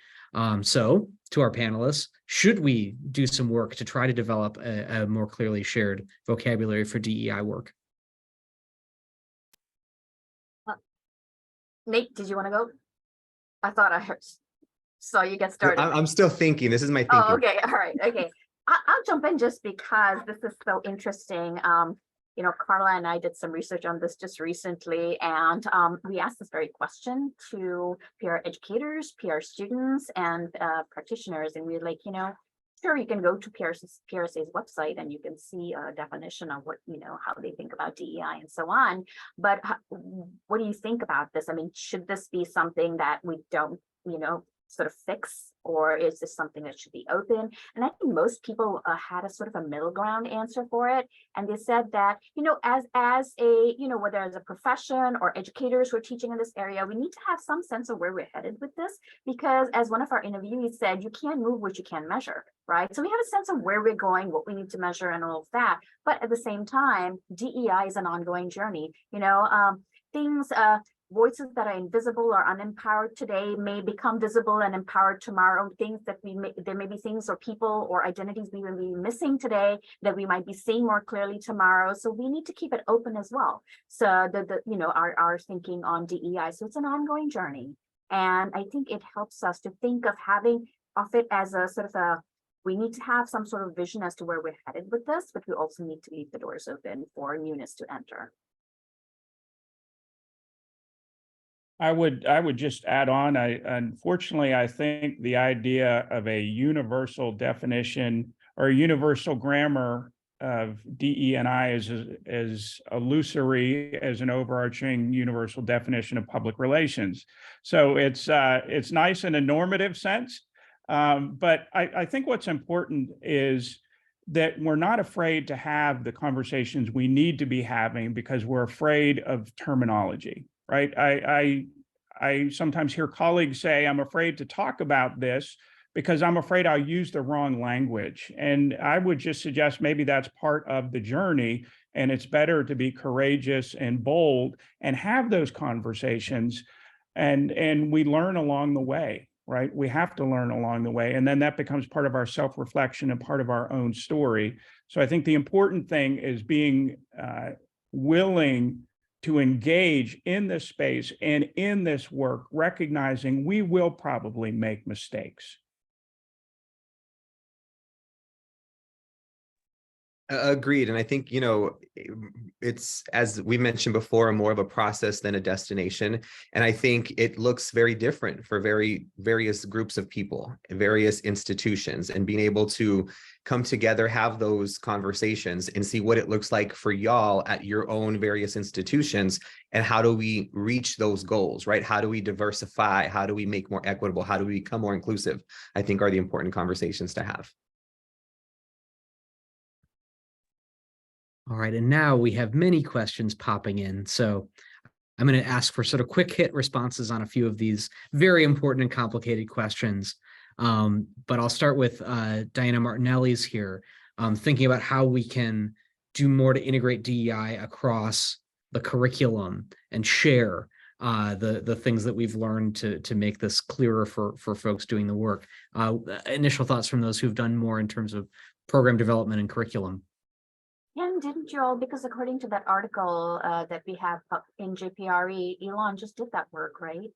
So to our panelists, should we do some work to try to develop a more clearly shared vocabulary for DEI work? Nate, did you want to go? I thought I heard, saw you get started. I'm still thinking. This is my Oh, thinking. okay, all right, okay. I'll jump in just because this is so interesting. You know, Carla and I did some research on this just recently, and we asked this very question to PR educators, PR students, and practitioners, and we were like, you know, sure, you can go to PRSA's website and you can see a definition of what, you know, how they think about DEI and so on. But what do you think about this? I mean, should this be something that we don't, you know, sort of fix, or is this something that should be open? And I think most people had a sort of a middle ground answer for it. And they said that, you know, as a, you know, whether as a profession or educators who are teaching in this area, we need to have some sense of where we're headed with this, because as one of our interviewees said, you can't move what you can't measure, right? So we have a sense of where we're going, what we need to measure and all of that. But at the same time, DEI is an ongoing journey. You know, voices that are invisible or unempowered today may become visible and empowered tomorrow. Things that there may be things or people or identities we will be missing today that we might be seeing more clearly tomorrow. So we need to keep it open as well. So you know, our thinking on DEI. So it's an ongoing journey. And I think it helps us to think of it as a sort of we need to have some sort of vision as to where we're headed with this, but we also need to leave the doors open for newness to enter. I would just add on, unfortunately, I think the idea of a universal definition or a universal grammar of DE&I is as illusory as an overarching universal definition of public relations. So it's nice in a normative sense, but I think what's important is that we're not afraid to have the conversations we need to be having because we're afraid of terminology. Right. I sometimes hear colleagues say, I'm afraid to talk about this because I'm afraid I'll use the wrong language. And I would just suggest maybe that's part of the journey. And it's better to be courageous and bold and have those conversations. And we learn along the way, right? We have to learn along the way. And then that becomes part of our self-reflection and part of our own story. So I think the important thing is being willing to engage in this space and in this work, recognizing we will probably make mistakes. Agreed. And I think, you know, it's, as we mentioned before, more of a process than a destination. And I think it looks very different for various groups of people, various institutions, and being able to come together, have those conversations and see what it looks like for y'all at your own various institutions. And how do we reach those goals, right? How do we diversify? How do we make more equitable? How do we become more inclusive? I think are the important conversations to have. All right, and now we have many questions popping in. So I'm going to ask for sort of quick hit responses on a few of these very important and complicated questions. But I'll start with Diana Martinelli's here, thinking about how we can do more to integrate DEI across the curriculum and share the things that we've learned to make this clearer for folks doing the work. Initial thoughts from those who've done more in terms of program development and curriculum. And didn't you all, because according to that article that we have in JPRE, Elon just did that work, right?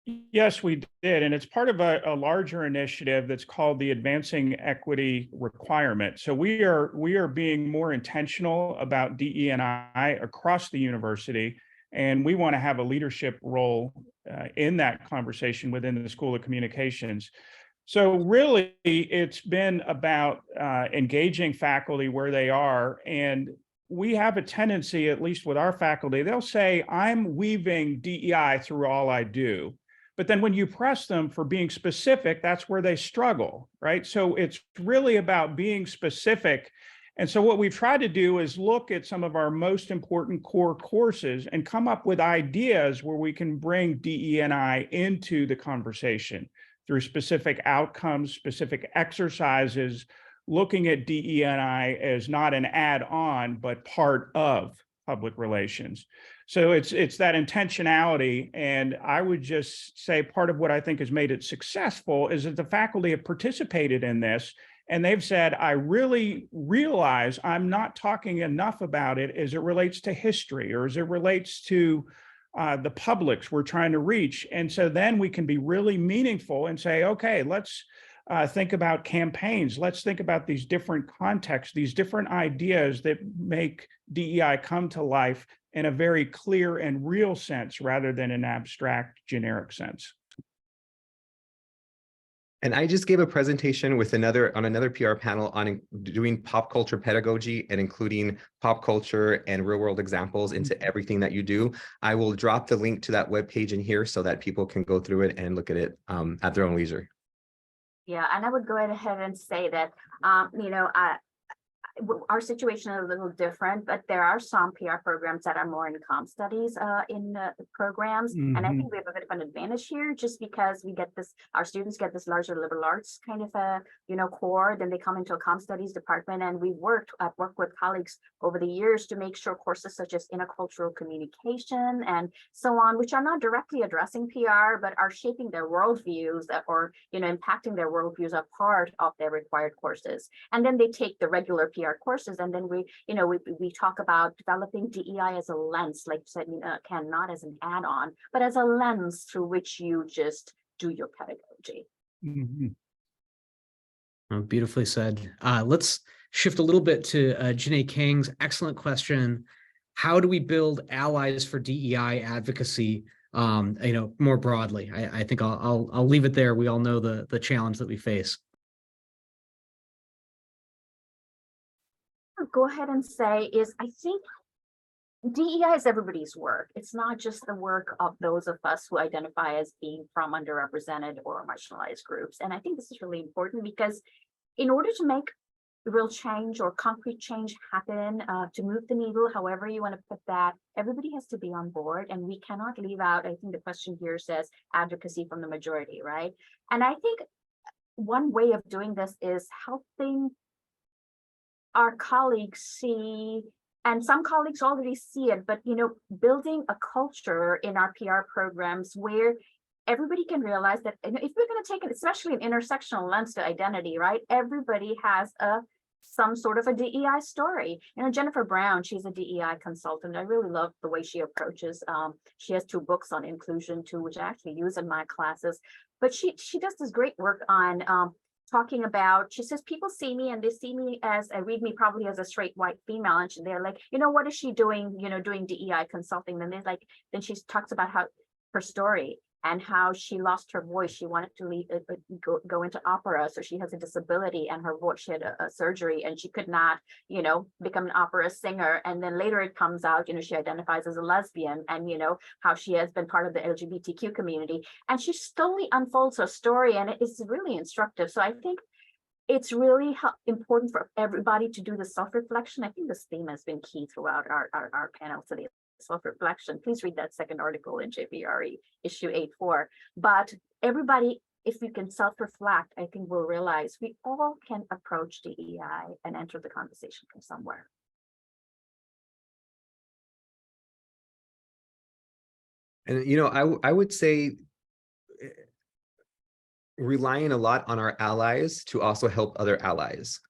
Yes, we did. And it's part of a larger initiative that's called the Advancing Equity Requirement. So we are being more intentional about DE&I across the university. And we want to have a leadership role in that conversation within the School of Communications. So really, it's been about engaging faculty where they are. And we have a tendency, at least with our faculty, they'll say, I'm weaving DEI through all I do. But then when you press them for being specific, that's where they struggle, right? So it's really about being specific. And so what we've tried to do is look at some of our most important core courses and come up with ideas where we can bring DE&I into the conversation through specific outcomes, specific exercises, looking at DE&I as not an add-on, but part of public relations. So it's that intentionality. And I would just say part of what I think has made it successful is that the faculty have participated in this, and they've said, I really realize I'm not talking enough about it as it relates to history or as it relates to the publics we're trying to reach. And so then we can be really meaningful and say, okay, let's think about campaigns. Let's think about these different contexts, these different ideas that make DEI come to life in a very clear and real sense rather than an abstract, generic sense. And I just gave a presentation with another PR panel on doing pop culture pedagogy and including pop culture and real world examples into everything that you do. I will drop the link to that webpage in here so that people can go through it and look at it at their own leisure. Yeah, and I would go ahead and say that, our situation is a little different, but there are some PR programs that are more in comm studies in programs. And I think we have a bit of an advantage here just because we get this, our students get this larger liberal arts kind of a, core, then they come into a comm studies department, and we've worked with colleagues over the years to make sure courses such as intercultural communication and so on, which are not directly addressing PR, but are shaping their worldviews or, impacting their worldviews are part of their required courses. And then they take the regular PR courses, and then we talk about developing DEI as a lens, like you said, Ken, not as an add-on, but as a lens through which you just do your pedagogy. Oh, beautifully said. Let's shift a little bit to Janae Kang's excellent question. How do we build allies for DEI advocacy? More broadly. I think I'll leave it there. We all know the challenge that we face. Go ahead and say is I think DEI is everybody's work. It's not just the work of those of us who identify as being from underrepresented or marginalized groups. And I think this is really important because in order to make real change or concrete change happen, to move the needle, however you want to put that, everybody has to be on board, and we cannot leave out, I think the question here says advocacy from the majority, right? And I think one way of doing this is helping our colleagues see, and some colleagues already see it, but building a culture in our PR programs where everybody can realize that if we're going to take it, especially an intersectional lens to identity, right? Everybody has some sort of a DEI story. Jennifer Brown, she's a DEI consultant. I really love the way she approaches. She has 2 books on inclusion too, which I actually use in my classes. But she does this great work on talking about, she says, people see me and they see me as, read me probably as a straight white female, and they're like, what is she doing, doing DEI consulting? Then she talks about how her story and how she lost her voice. She wanted to go into opera. So she has a disability and her voice, she had a surgery and she could not, become an opera singer. And then later it comes out, she identifies as a lesbian, and, how she has been part of the LGBTQ community. And she slowly unfolds her story, and it's really instructive. So I think it's really important for everybody to do the self-reflection. I think this theme has been key throughout our panel today. Self-reflection. Please read that second article in JPRE issue 8.4. But everybody, if we can self-reflect, I think we'll realize we all can approach DEI and enter the conversation from somewhere. And I would say relying a lot on our allies to also help other allies.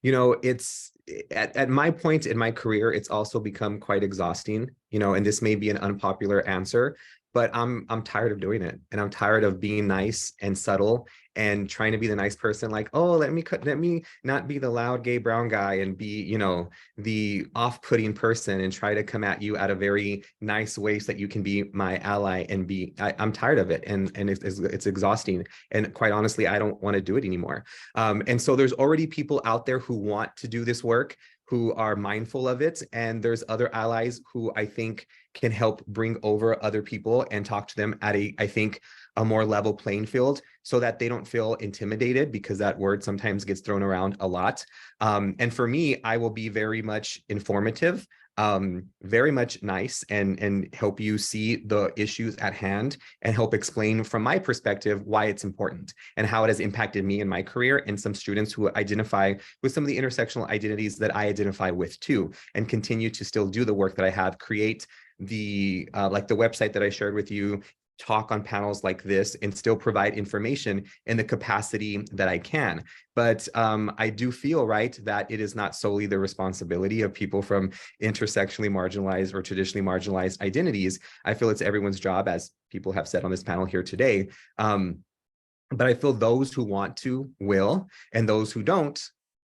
It's at my point in my career, it's also become quite exhausting, and this may be an unpopular answer, but I'm tired of doing it, and I'm tired of being nice and subtle and trying to be the nice person, like, oh, let me not be the loud gay brown guy and be, you know, the off-putting person and try to come at you at a very nice way so that you can be my ally and be. I'm tired of it, and it's exhausting, and quite honestly, I don't want to do it anymore. And so there's already people out there who want to do this work, who are mindful of it, and there's other allies who I think can help bring over other people and talk to them at I think, a more level playing field, so that they don't feel intimidated, because that word sometimes gets thrown around a lot. And for me, I will be very much informative, very much nice, and help you see the issues at hand and help explain from my perspective why it's important and how it has impacted me in my career, and some students who identify with some of the intersectional identities that I identify with too, and continue to still do the work that I have, create the like the website that I shared with you, talk on panels like this, and still provide information in the capacity that I can. But I do feel, right, that it is not solely the responsibility of people from intersectionally marginalized or traditionally marginalized identities. I feel it's everyone's job, as people have said on this panel here today. But I feel those who want to will, and those who don't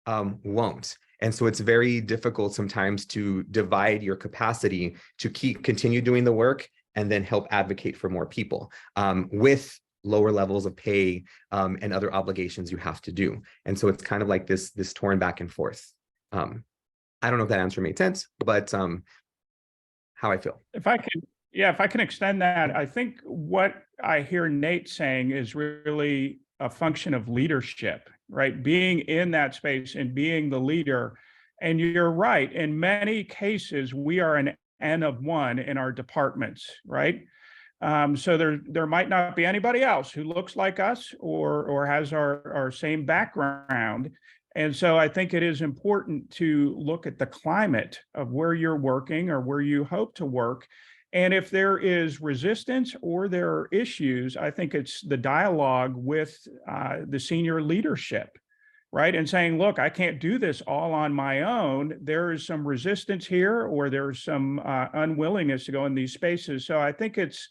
won't. And so it's very difficult sometimes to divide your capacity to continue doing the work and then help advocate for more people with lower levels of pay and other obligations you have to do. And so it's kind of like this torn back and forth. I don't know if that answer made sense, but how I feel. If I can, yeah, if I can extend that, I think what I hear Nate saying is really a function of leadership, right? Being in that space and being the leader. And you're right, in many cases, we are an N of one in our departments, right? So there might not be anybody else who looks like us or has our same background. And so I think it is important to look at the climate of where you're working or where you hope to work. And if there is resistance or there are issues, I think it's the dialogue with the senior leadership, right? And saying, look, I can't do this all on my own. There is some resistance here, or there's some unwillingness to go in these spaces. So I think it's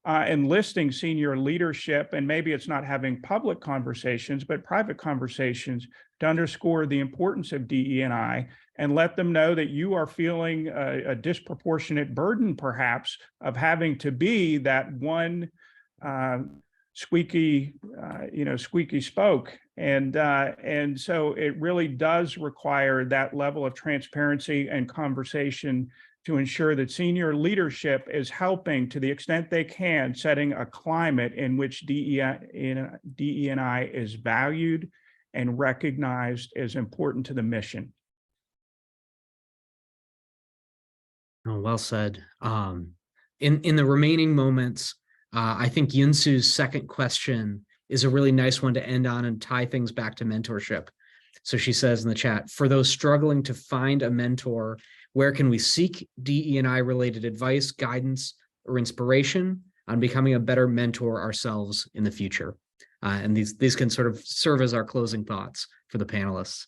enlisting senior leadership, and maybe it's not having public conversations, but private conversations to underscore the importance of DE&I and let them know that you are feeling a disproportionate burden, perhaps, of having to be that one squeaky spoke. And so it really does require that level of transparency and conversation to ensure that senior leadership is helping, to the extent they can, setting a climate in which DE&I is valued and recognized as important to the mission. Oh, well said. In the remaining moments, I think Yunsu's second question is a really nice one to end on and tie things back to mentorship. So she says in the chat, for those struggling to find a mentor, where can we seek DE&I related advice, guidance, or inspiration on becoming a better mentor ourselves in the future? And these can sort of serve as our closing thoughts for the panelists.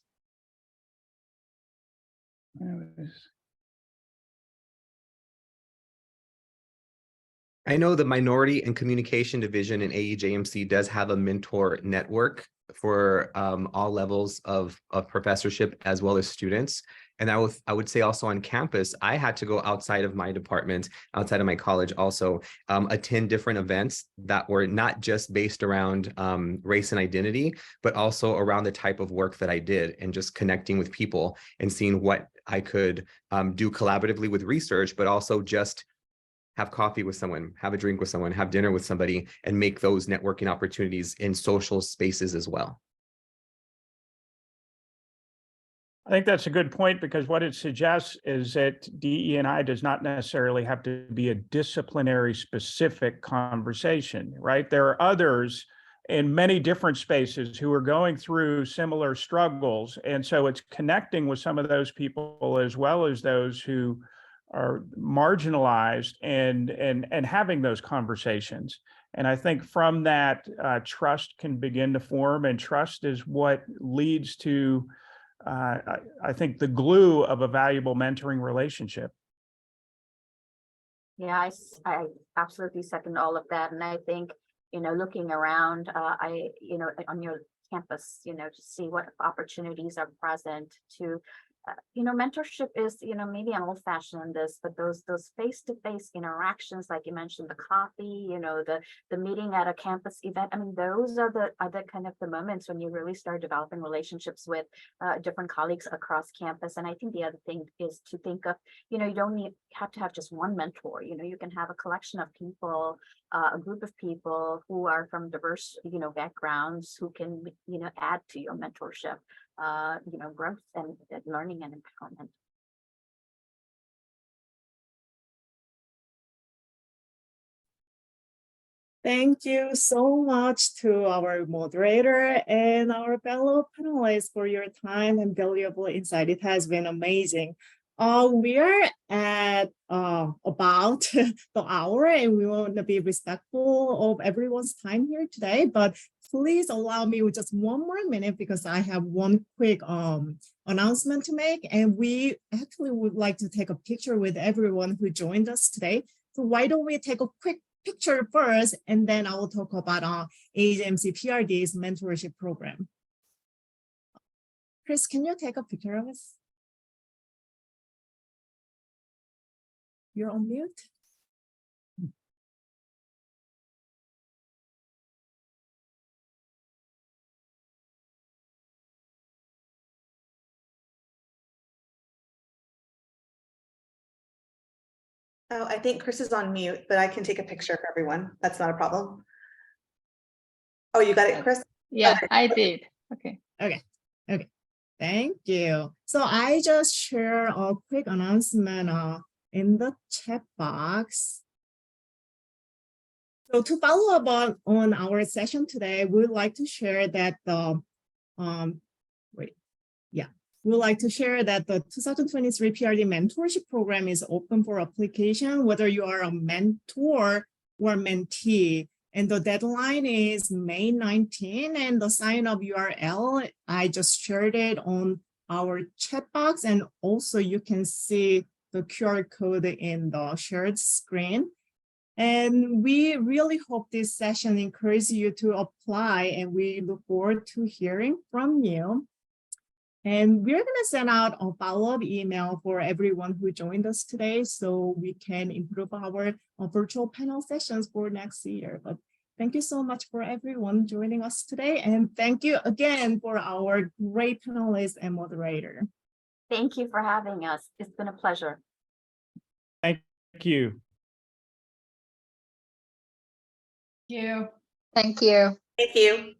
I know the Minority and Communication Division in AEJMC does have a mentor network for all levels of professorship as well as students. And I would say also on campus, I had to go outside of my department, outside of my college also, attend different events that were not just based around race and identity, but also around the type of work that I did, and just connecting with people and seeing what I could do collaboratively with research, but also just have coffee with someone, have a drink with someone, have dinner with somebody, and make those networking opportunities in social spaces as well. I think that's a good point, because what it suggests is that DE&I does not necessarily have to be a disciplinary specific conversation, right? There are others in many different spaces who are going through similar struggles. And so it's connecting with some of those people as well as those who are marginalized and having those conversations. And I think from that, trust can begin to form, and trust is what leads to I think the glue of a valuable mentoring relationship. Yeah, I absolutely second all of that. And I think, looking around, on your campus, to see what opportunities are present to, mentorship is, maybe I'm old fashioned on this, but those face-to-face interactions, like you mentioned, the coffee, the meeting at a campus event. I mean, those are the kind of the moments when you really start developing relationships with different colleagues across campus. And I think the other thing is to think of, you don't have to have just one mentor. You can have a collection of people, a group of people who are from diverse, backgrounds who can, add to your mentorship, growth and learning and empowerment. Thank you so much to our moderator and our fellow panelists for your time and valuable insight. It has been amazing. We are at about the hour, and we want to be respectful of everyone's time here today, but please allow me with just one more minute because I have one quick announcement to make, and we actually would like to take a picture with everyone who joined us today. So why don't we take a quick picture first, and then I will talk about AGMC PRD's mentorship program. Chris, can you take a picture of us? You're on mute. Oh, I think Chris is on mute, but I can take a picture for everyone. That's not a problem. Oh, you got it, Chris? Yeah, Okay. I did. Okay. Okay. Thank you. So I just share a quick announcement in the chat box. So to follow up on our session today, we would like to share that the we'd like to share that the 2023 PRD mentorship program is open for application, whether you are a mentor or mentee. And the deadline is May 19, and the sign-up URL, I just shared it on our chat box, and also you can see the QR code in the shared screen. And we really hope this session encourages you to apply, and we look forward to hearing from you. And we're going to send out a follow-up email for everyone who joined us today so we can improve our virtual panel sessions for next year. But thank you so much for everyone joining us today. And thank you again for our great panelists and moderator. Thank you for having us. It's been a pleasure. Thank you. Thank you. Thank you. Thank you.